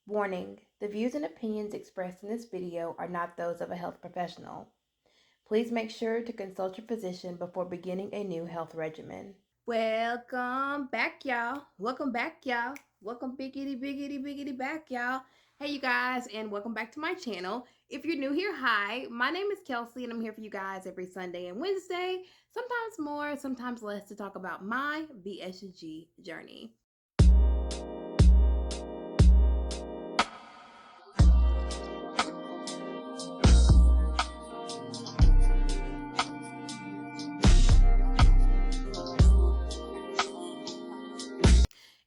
Warning, the views and opinions expressed in this video are not those of a health professional. Please make sure to consult your physician before beginning a new health regimen. Welcome back, y'all. Welcome back, y'all. Welcome biggity back, y'all. Hey, you guys, and welcome back to my channel. If you're new here, hi. My name is Kelsi, and I'm here for you guys every Sunday and Wednesday, sometimes more, sometimes less, to talk about my VSG journey.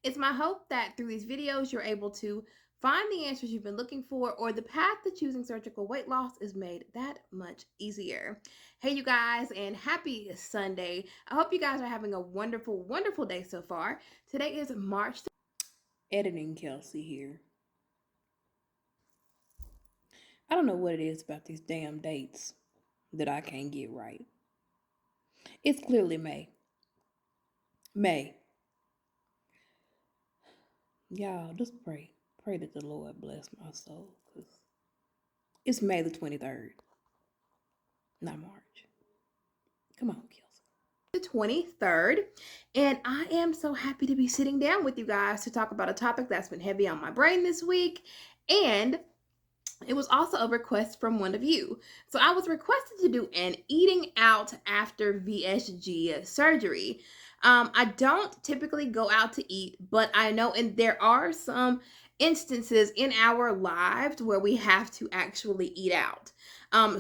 It's my hope that through these videos, you're able to find the answers you've been looking for, or the path to choosing surgical weight loss is made that much easier. Hey, you guys, and happy Sunday. I hope you guys are having a wonderful, wonderful day so far. Today is March. Editing Kelsi here. I don't know what it is about these damn dates that I can't get right. It's clearly May. Y'all, just pray. Pray that the Lord bless my soul, because it's May the 23rd, not March. Come on, Kelsi. The 23rd, and I am so happy to be sitting down with you guys to talk about a topic that's been heavy on my brain this week, and it was also a request from one of you. So I was requested to do an eating out after VSG surgery. I don't typically go out to eat, but I know, and there are some instances in our lives where we have to actually eat out.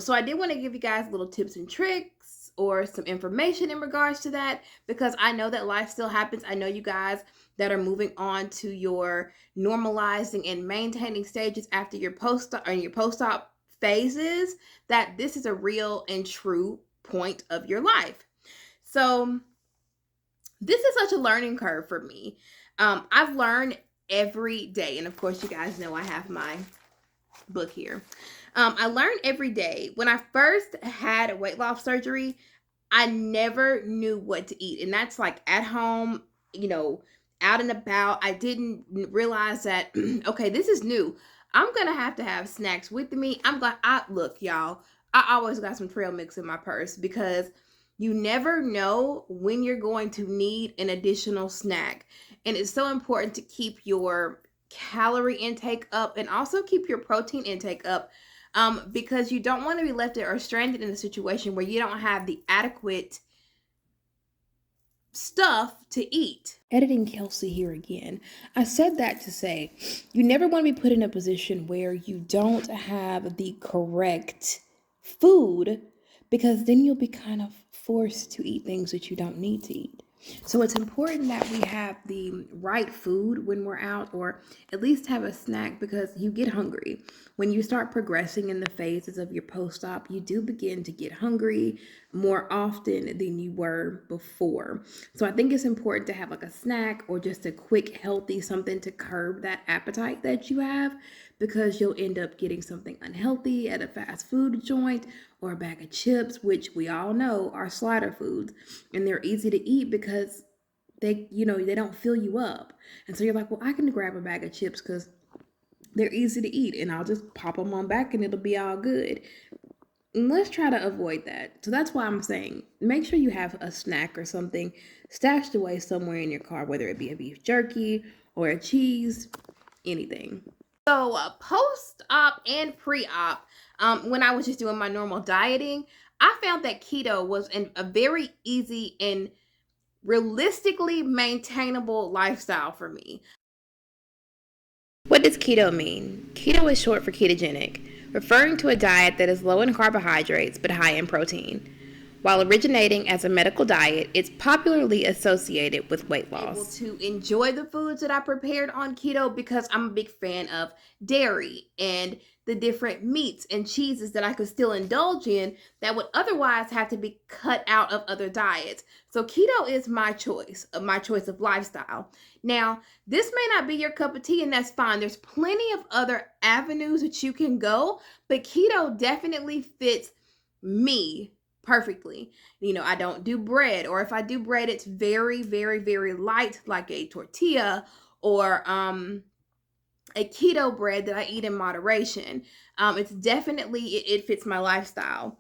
So I did want to give you guys little tips and tricks or some information in regards to that, because I know that life still happens. I know you guys that are moving on to your normalizing and maintaining stages after your post-op phases, that this is a real and true point of your life. So this is such a learning curve for me. I've learned every day, and of course you guys know I have my book here. I learned every day. When I first had weight loss surgery, I never knew what to eat, and that's like at home, out and about. I didn't realize that okay, this is new. I'm gonna have to have snacks with me. Look, y'all, I always got some trail mix in my purse, because you never know when you're going to need an additional snack, and it's so important to keep your calorie intake up and also keep your protein intake up, because you don't want to be left or stranded in a situation where you don't have the adequate stuff to eat. Editing Kelsi here again. I said that to say you never want to be put in a position where you don't have the correct food, because then you'll be kind of forced to eat things that you don't need to eat. So it's important that we have the right food when we're out, or at least have a snack, because you get hungry. When you start progressing in the phases of your post-op, you do begin to get hungry more often than you were before. So I think it's important to have like a snack, or just a quick, healthy something to curb that appetite that you have, because you'll end up getting something unhealthy at a fast food joint, or a bag of chips, which we all know are slider foods, and they're easy to eat because they don't fill you up. And so you're like, well, I can grab a bag of chips because they're easy to eat, and I'll just pop them on back and it'll be all good. And let's try to avoid that. So that's why I'm saying, make sure you have a snack or something stashed away somewhere in your car, whether it be a beef jerky or a cheese, anything. So post-op and pre-op, when I was just doing my normal dieting, I found that keto was a very easy and realistically maintainable lifestyle for me. What does keto mean? Keto is short for ketogenic, referring to a diet that is low in carbohydrates but high in protein. While originating as a medical diet, it's popularly associated with weight loss. Able to enjoy the foods that I prepared on keto, because I'm a big fan of dairy and the different meats and cheeses that I could still indulge in that would otherwise have to be cut out of other diets. So keto is my choice of lifestyle. Now, this may not be your cup of tea, and that's fine. There's plenty of other avenues that you can go, but keto definitely fits me perfectly. I don't do bread, or if I do bread, it's very, very, very light, like a tortilla, or a keto bread that I eat in moderation. It's definitely, it fits my lifestyle.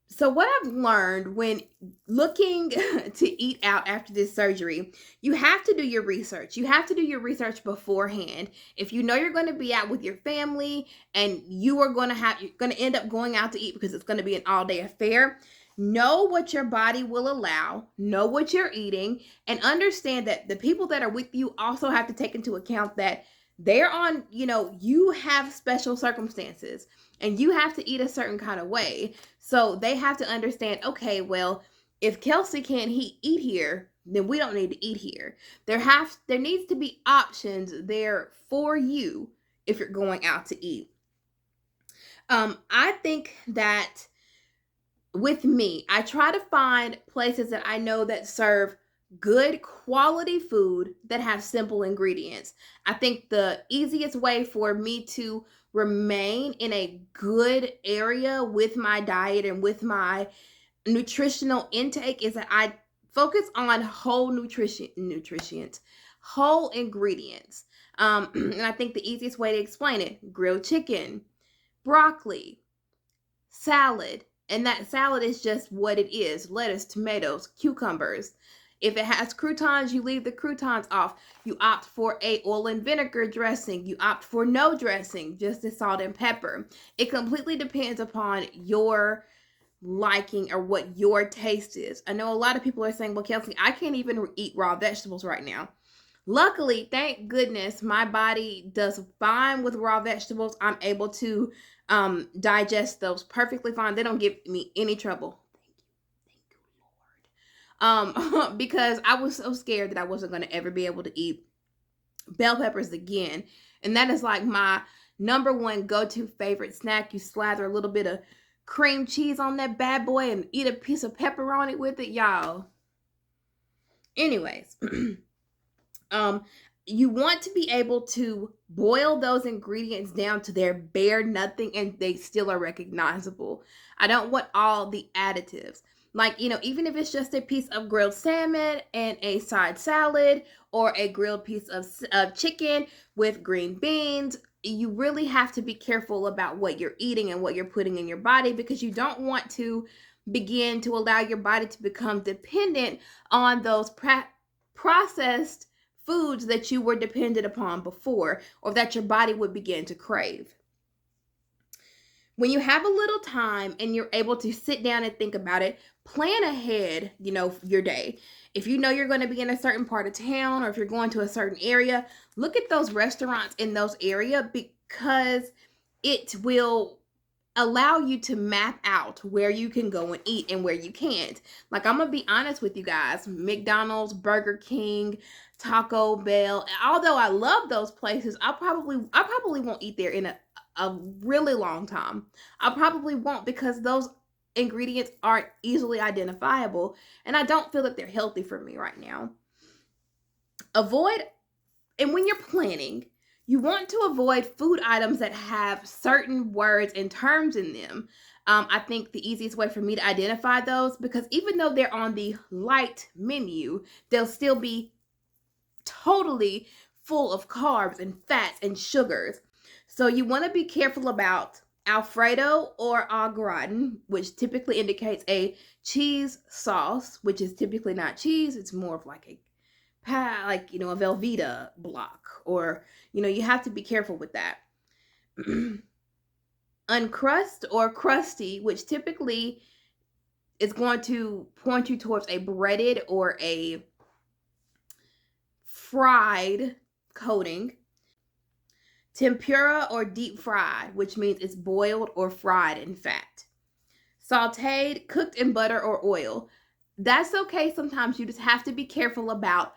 So what I've learned when looking to eat out after this surgery, you have to do your research. You have to do your research beforehand. If you know you're going to be out with your family and you're going to end up going out to eat because it's going to be an all-day affair, know what your body will allow, know what you're eating, and understand that the people that are with you also have to take into account that they're on, you have special circumstances and you have to eat a certain kind of way. So they have to understand, okay, well, if Kelsi can't eat here, then we don't need to eat here. There needs to be options there for you if you're going out to eat. I think that with me, I try to find places that I know that serve good quality food that have simple ingredients. I think the easiest way for me to remain in a good area with my diet and with my nutritional intake is that I focus on whole nutrients, whole ingredients. And I think the easiest way to explain it: grilled chicken, broccoli, salad, and that salad is just what it is: lettuce, tomatoes, cucumbers. If it has croutons, you leave the croutons off. You opt for a oil and vinegar dressing. You opt for no dressing, just the salt and pepper. It completely depends upon your liking or what your taste is. I know a lot of people are saying, well, Kelsi, I can't even eat raw vegetables right now. Luckily, thank goodness, my body does fine with raw vegetables. I'm able to digest those perfectly fine. They don't give me any trouble. Thank you, Lord. Because I was so scared that I wasn't going to ever be able to eat bell peppers again. And that is like my number one go-to favorite snack. You slather a little bit of cream cheese on that bad boy and eat a piece of pepperoni with it, y'all. Anyways, you want to be able to boil those ingredients down to their bare nothing and they still are recognizable. I don't want all the additives. Like, even if it's just a piece of grilled salmon and a side salad or a grilled piece of chicken with green beans, you really have to be careful about what you're eating and what you're putting in your body, because you don't want to begin to allow your body to become dependent on those processed foods that you were dependent upon before, or that your body would begin to crave. When you have a little time and you're able to sit down and think about it, plan ahead, your day. If you know you're going to be in a certain part of town, or if you're going to a certain area, look at those restaurants in those areas, because it will allow you to map out where you can go and eat and where you can't. Like, I'm gonna be honest with you guys: McDonald's, Burger King, Taco Bell, although I love those places, I probably won't eat there in a really long time. I probably won't, because those ingredients aren't easily identifiable and I don't feel that they're healthy for me right now. And when you're planning, you want to avoid food items that have certain words and terms in them. I think the easiest way for me to identify those, because even though they're on the light menu, they'll still be totally full of carbs and fats and sugars. So you want to be careful about Alfredo or au gratin, which typically indicates a cheese sauce, which is typically not cheese. It's more of like a Velveeta block, or, you have to be careful with that. Uncrust or crusty, which typically is going to point you towards a breaded or a fried coating. Tempura or deep fried, which means it's boiled or fried in fat. Sauteed, cooked in butter or oil. That's okay. Sometimes you just have to be careful about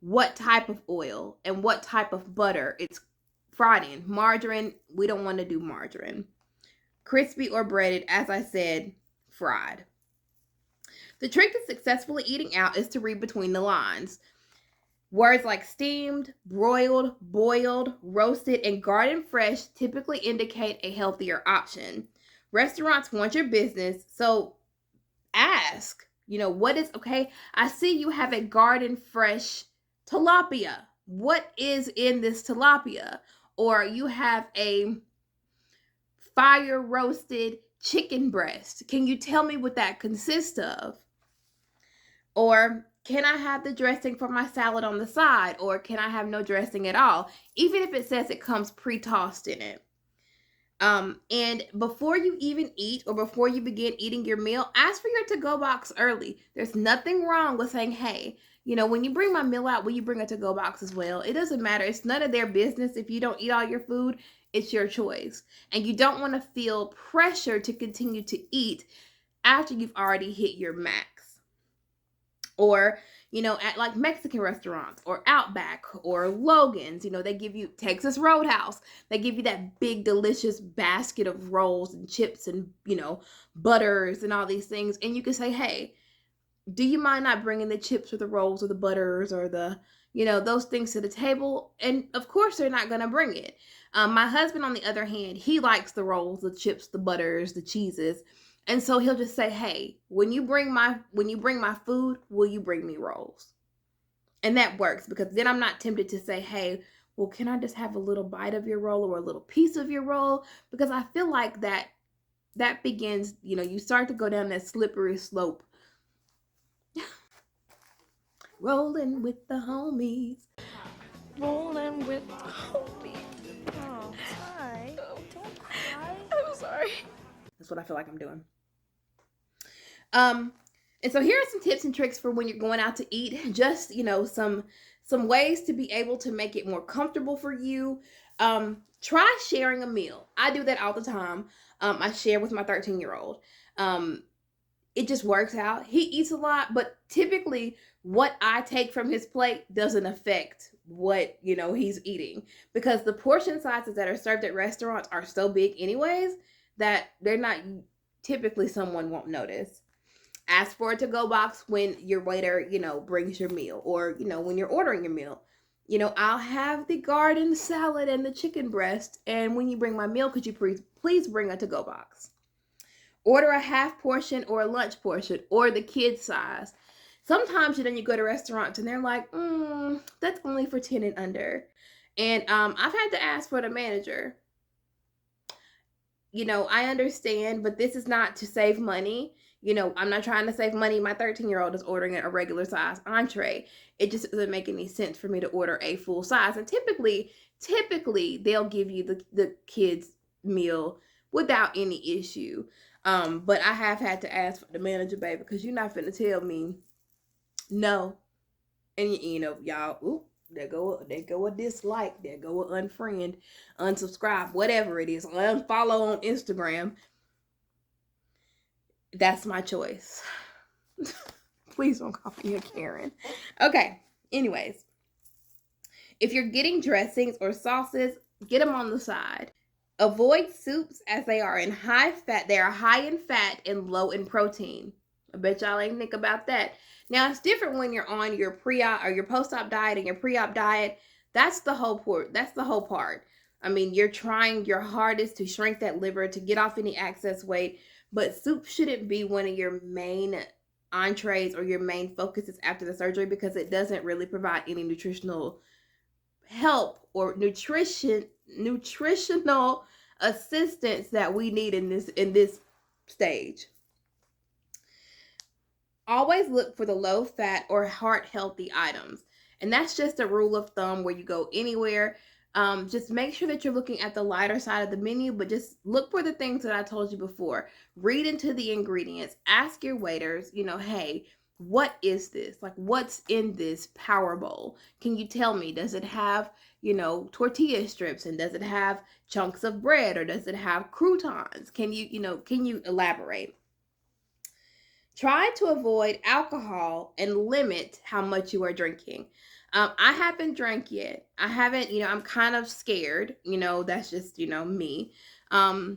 what type of oil and what type of butter it's fried in. Margarine, we don't want to do margarine. Crispy or breaded, as I said, fried. The trick to successfully eating out is to read between the lines. Words like steamed, broiled, boiled, roasted, and garden fresh typically indicate a healthier option. Restaurants want your business, so ask, what is okay? I see you have a garden fresh tilapia. what is in this tilapia? Or you have a fire roasted chicken breast. Can you tell me what that consists of? Or can I have the dressing for my salad on the side? Or can I have no dressing at all? Even if it says it comes pre-tossed in it. And before you even eat or before you begin eating your meal, ask for your to-go box early. There's nothing wrong with saying, hey, when you bring my meal out, will you bring a to-go box as well? It doesn't matter. It's none of their business if you don't eat all your food. It's your choice. And you don't want to feel pressure to continue to eat after you've already hit your max. Or, at like Mexican restaurants or Outback or Logan's, they give you Texas Roadhouse. They give you that big, delicious basket of rolls and chips and, butters and all these things. And you can say, hey, do you mind not bringing the chips or the rolls or the butters or the, those things to the table? And of course, they're not going to bring it. My husband, on the other hand, he likes the rolls, the chips, the butters, the cheeses. And so he'll just say, hey, when you bring my food, will you bring me rolls? And that works because then I'm not tempted to say, hey, well, can I just have a little bite of your roll or a little piece of your roll? Because I feel like that begins, you start to go down that slippery slope. Rolling with the homies. Rolling with the homies. Oh, hi. Oh, don't cry. I'm sorry. That's what I feel like I'm doing. And so here are some tips and tricks for when you're going out to eat. Just, some ways to be able to make it more comfortable for you. Try sharing a meal. I do that all the time. I share with my 13-year-old. It just works out. He eats a lot, but typically what I take from his plate doesn't affect what, he's eating, because the portion sizes that are served at restaurants are so big anyways that they're not, typically someone won't notice. Ask for a to-go box when your waiter, brings your meal, or, when you're ordering your meal. I'll have the garden salad and the chicken breast, and when you bring my meal, could you please bring a to-go box? Order a half portion or a lunch portion or the kid size. Sometimes you go to restaurants and they're like, that's only for 10 and under. And I've had to ask for the manager. I understand, but this is not to save money. I'm not trying to save money. My 13-year-old is ordering a regular size entree. It just doesn't make any sense for me to order a full size. And typically they'll give you the kids meal without any issue. But I have had to ask for the manager, baby, because you're not finna tell me no. And y'all, ooh, there go a dislike, there go a unfriend, unsubscribe, whatever it is, unfollow on Instagram. That's my choice. Please don't call me a Karen. Okay, anyways. If you're getting dressings or sauces, get them on the side. Avoid soups as they are in high fat. They are high in fat and low in protein. I bet y'all ain't think about that. Now, it's different when you're on your pre-op or your post-op diet and your pre-op diet. That's the whole part. I mean, you're trying your hardest to shrink that liver, to get off any excess weight, but soup shouldn't be one of your main entrees or your main focuses after the surgery, because it doesn't really provide any nutritional help or nutritional assistance that we need in this stage. Always look for the low fat or heart healthy items. And that's just a rule of thumb where you go anywhere. Just make sure that you're looking at the lighter side of the menu, but just look for the things that I told you before. Read into the ingredients. Ask your waiters, hey, what is this? Like, what's in this power bowl? Can you tell me? Does it have, tortilla strips, and does it have chunks of bread, or does it have croutons? Can you elaborate? Try to avoid alcohol and limit how much you are drinking. I haven't drank yet. I haven't, I'm kind of scared, that's just, me. I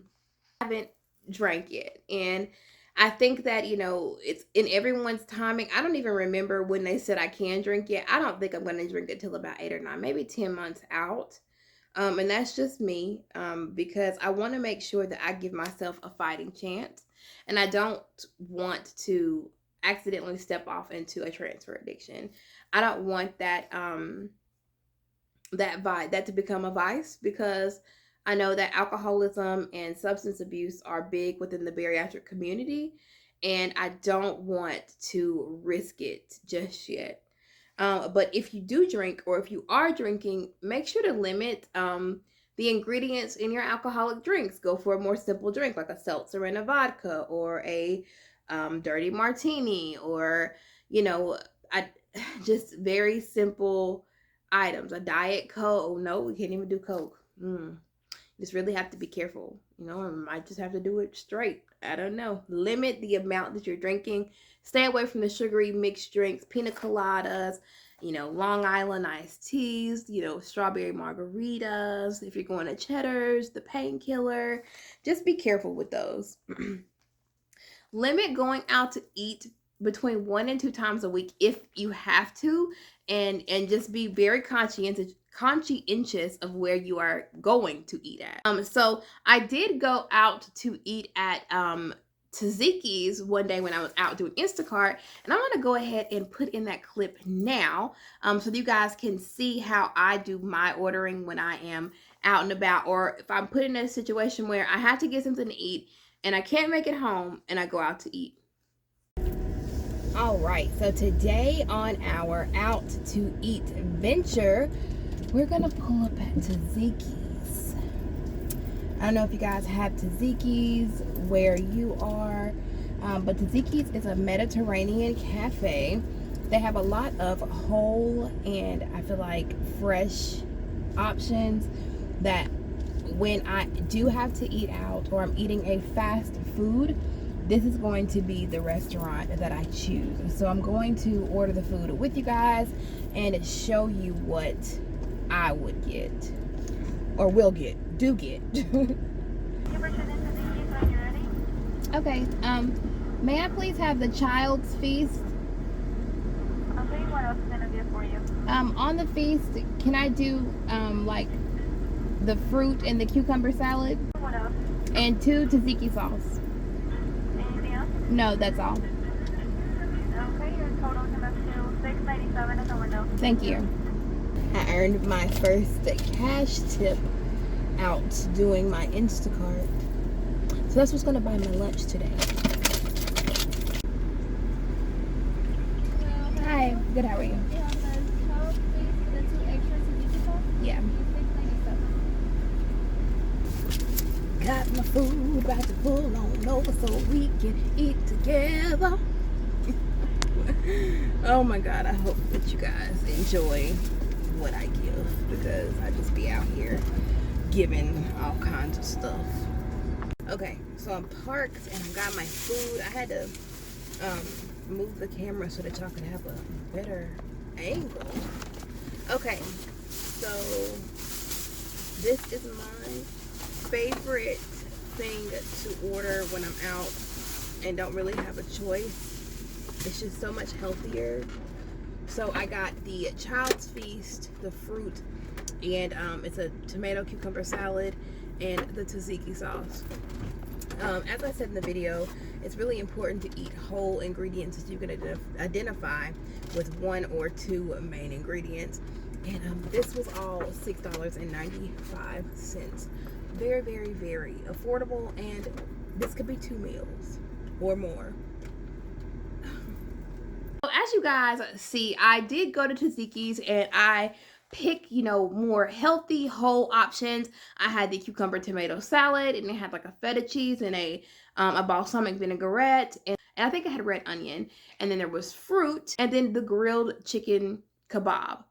haven't drank yet. And I think that, it's in everyone's timing. I don't even remember when they said I can drink yet. I don't think I'm going to drink it till about 8 or 9, maybe 10 months out. And that's just me, because I want to make sure that I give myself a fighting chance. And I don't want to accidentally step off into a transfer addiction. I don't want that that to become a vice, because I know that alcoholism and substance abuse are big within the bariatric community, and I don't want to risk it just yet. But if you do drink, or if you are drinking, make sure to limit the ingredients in your alcoholic drinks. Go for a more simple drink like a seltzer and a vodka, or a dirty martini, or, you know, I just very simple items. A diet Coke. Oh, no, we can't even do Coke. Just really have to be careful. I might just have to do it straight. I don't know. Limit the amount that you're drinking. Stay away from the sugary mixed drinks, pina coladas, Long Island iced teas, strawberry margaritas. If you're going to Cheddar's, the painkiller, just be careful with those. Limit going out to eat between 1 and 2 times a week if you have to, and just be very conscientious of where you are going to eat at. So I did go out to eat at Tzatziki's one day when I was out doing Instacart, and I'm going to go ahead and put in that clip now, so that you guys can see how I do my ordering when I am out and about, or if I'm put in a situation where I have to get something to eat and I can't make it home and I go out to eat. All right, so today on our out to eat venture, we're gonna pull up at Tzatziki's. I don't know if you guys have Tzatziki's where you are, but Tzatziki's is a Mediterranean cafe. They have a lot of whole and I feel like fresh options that when I do have to eat out, or I'm eating a fast food, this is going to be the restaurant that I choose. So I'm going to order the food with you guys and show you what I would get, or do get. Okay, may I please have the child's feast? Okay, what else can I get for you? On the feast, can I do like the fruit and the cucumber salad? What else? And 2 tzatziki sauce. Anything else? No, that's all. Okay, your total comes to $6.97 at the window. Thank you. I earned my first cash tip out doing my Instacart. So that's what's going to buy my lunch today. Hello. Hi, good, how are you? Yeah, the 12 please, the 2 extra tzatziki sauce. Yeah. $6.97. Got my food, about to pull on over so we can eat together. Oh my God, I hope that you guys enjoy what I give, because I just be out here giving all kinds of stuff. Okay, so I'm parked and I've got my food. I had to move the camera so that y'all could have a better angle. Okay, so this is my favorite thing to order when I'm out and don't really have a choice. It's just so much healthier. So I got the child's feast, the fruit, and it's a tomato cucumber salad and the tzatziki sauce. As I said in the video, it's really important to eat whole ingredients that you can identify with 1 or 2 main ingredients. And this was all $6.95. Very, very, very affordable, and this could be 2 meals or more. So as you guys see, I did go to Tzatziki's and I pick, more healthy whole options. I had the cucumber tomato salad, and it had like a feta cheese and a balsamic vinaigrette, and I think I had red onion, and then there was fruit, and then the grilled chicken kebab.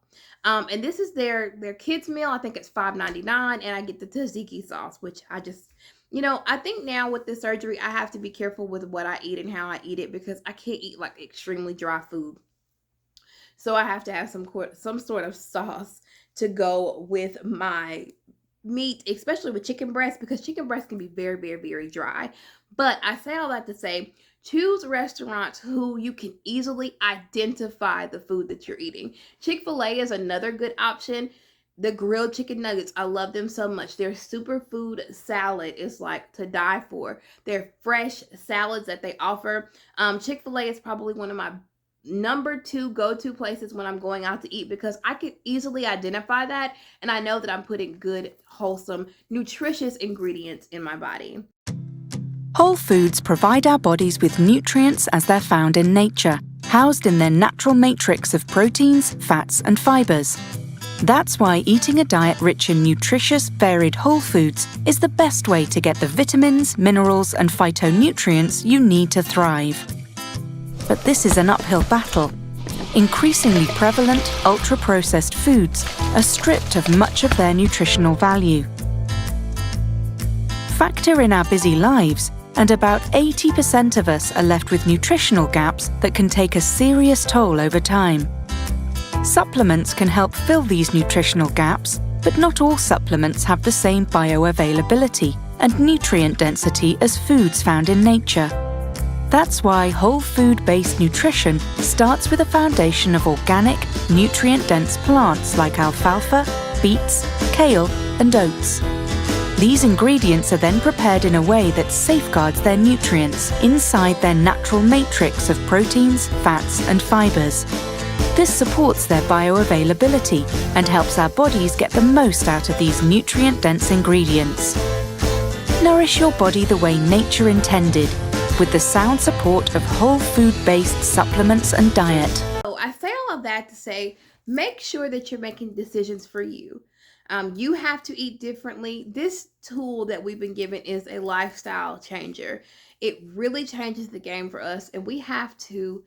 And this is their kids meal. I think it's $5.99, and I get the tzatziki sauce, which I just, I think now with this surgery, I have to be careful with what I eat and how I eat it, because I can't eat like extremely dry food. So I have to have some sort of sauce to go with my meat, especially with chicken breast, because chicken breast can be very, very, very dry. But I say all that to say, choose restaurants who you can easily identify the food that you're eating. Chick-fil-A is another good option. The grilled chicken nuggets, I love them so much. Their superfood salad is like to die for. Their fresh salads that they offer. Chick-fil-A is probably one of my number 2 go-to places when I'm going out to eat, because I can easily identify that, and I know that I'm putting good, wholesome, nutritious ingredients in my body. Whole foods provide our bodies with nutrients as they're found in nature, housed in their natural matrix of proteins, fats, and fibers. That's why eating a diet rich in nutritious, varied whole foods is the best way to get the vitamins, minerals, and phytonutrients you need to thrive. But this is an uphill battle. Increasingly prevalent, ultra-processed foods are stripped of much of their nutritional value. Factor in our busy lives, and about 80% of us are left with nutritional gaps that can take a serious toll over time. Supplements can help fill these nutritional gaps, but not all supplements have the same bioavailability and nutrient density as foods found in nature. That's why whole food-based nutrition starts with a foundation of organic, nutrient-dense plants like alfalfa, beets, kale, and oats. These ingredients are then prepared in a way that safeguards their nutrients inside their natural matrix of proteins, fats, and fibers. This supports their bioavailability and helps our bodies get the most out of these nutrient-dense ingredients. Nourish your body the way nature intended, with the sound support of whole food-based supplements and diet. So I say all of that to say, make sure that you're making decisions for you. You have to eat differently. This tool that we've been given is a lifestyle changer. It really changes the game for us, and we have to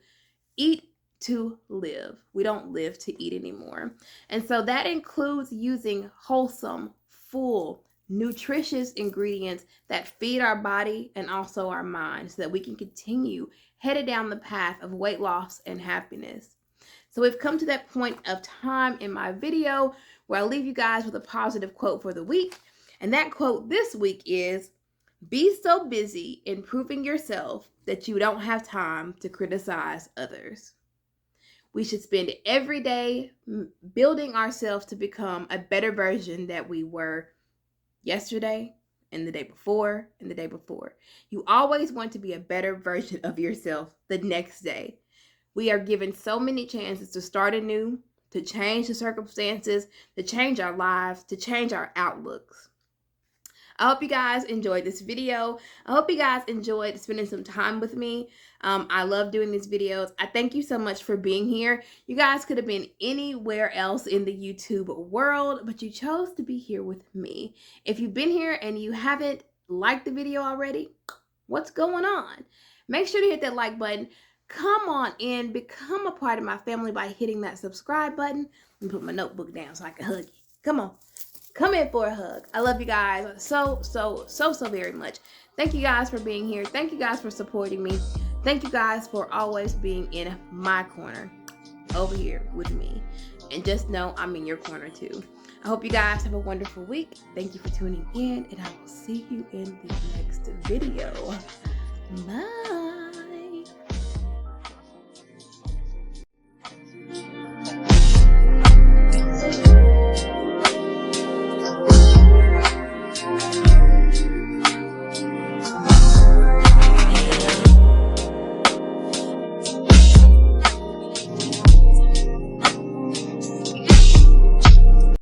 eat to live. We don't live to eat anymore. And so that includes using wholesome, full, nutritious ingredients that feed our body and also our mind, so that we can continue headed down the path of weight loss and happiness. So we've come to that point of time in my video where I leave you guys with a positive quote for the week. And that quote this week is, "Be so busy improving yourself that you don't have time to criticize others." We should spend every day building ourselves to become a better version that we were yesterday and the day before and the day before. You always want to be a better version of yourself the next day. We are given so many chances to start anew, to change the circumstances, to change our lives, to change our outlooks. I hope you guys enjoyed this video. I hope you guys enjoyed spending some time with me. I love doing these videos. I thank you so much for being here. You guys could have been anywhere else in the YouTube world, but you chose to be here with me. If you've been here and you haven't liked the video already, what's going on? Make sure to hit that like button. Come on in, become a part of my family by hitting that subscribe button. Let me put my notebook down so I can hug you. Come on. Come in for a hug. I love you guys so very much. Thank you guys for being here. Thank you guys for supporting me. Thank you guys for always being in my corner over here with me. And just know I'm in your corner too. I hope you guys have a wonderful week. Thank you for tuning in, and I will see you in the next video. Bye.